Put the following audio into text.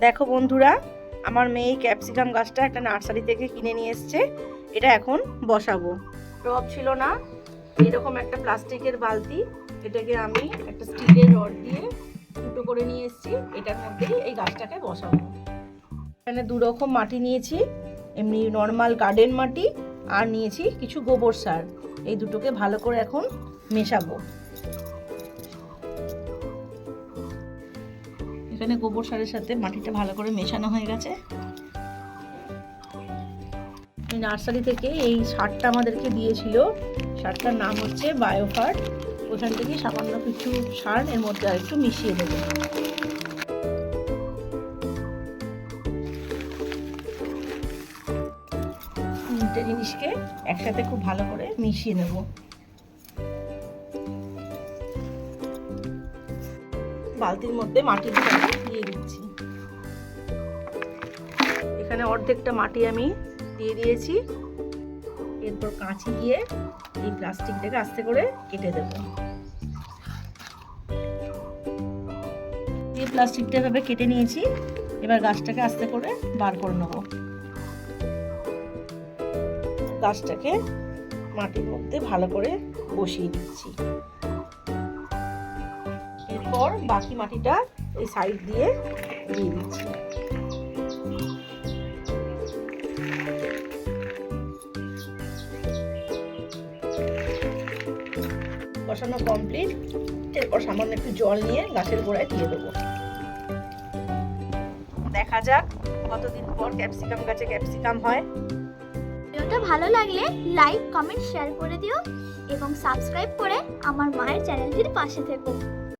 দেখো বন্ধুরা, আমার মেয়ে ক্যাপসিকাম গাছটা একটা নার্সারি থেকে কিনে নিয়ে এসছে। এটা এখন বসাবো। টব ছিল না, এরকম একটা প্লাস্টিকের বালতি, এটাকে আমি একটা স্টিলের রড দিয়ে ফুটো করে নিয়ে এসেছি। এটার মধ্যেই এই গাছটাকে বসাবো। এখানে দু রকম মাটি নিয়েছি, এমনি নর্মাল গার্ডেন মাটি, আর নিয়েছি কিছু গোবর সার। এই দুটোকে ভালো করে এখন মেশাবো। এখানে গোবর সারের সাথে মাটিটা ভালো করে মেশানো হয়ে গেছে। এই নার্সারি থেকে এই সারটা আমাদেরকে দিয়েছিল, সারটার নাম হচ্ছে বায়োফার্ট। ওখান থেকে সামান্য কিছু সার এর মধ্যে আর একটু মিশিয়ে দেব। তিনটে জিনিসকে একসাথে খুব ভালো করে মিশিয়ে নেব। বালতির মধ্যে মাটি দিয়ে দিচ্ছি। এখানে অর্ধেকটা মাটি আমি দিয়ে দিয়েছি। এরপর কাঁচি দিয়ে এই প্লাস্টিকটাকে আস্তে করে কেটে দেব। এই প্লাস্টিকটা এভাবে কেটে নিয়েছি। এবার গাছটাকে আস্তে করে বার করে নেব। গাছটাকে মাটির মধ্যে ভালো করে বসিয়ে দিচ্ছি। এরপর বাকি মাটিটা এই সাইড দিয়ে দিচ্ছি। বসানো কমপ্লিট। এরপর সামান্য একটু জল নিয়ে গাছের গোড়ায় দিয়ে দেবো। দেখা যাক কতদিন পর ক্যাপসিকাম গাছে ক্যাপসিকাম হয়। ভিডিওটা ভালো লাগলে লাইক, কমেন্ট, শেয়ার করে দিও এবং সাবস্ক্রাইব করে আমার মায়ের চ্যানেলটির পাশে থেকো।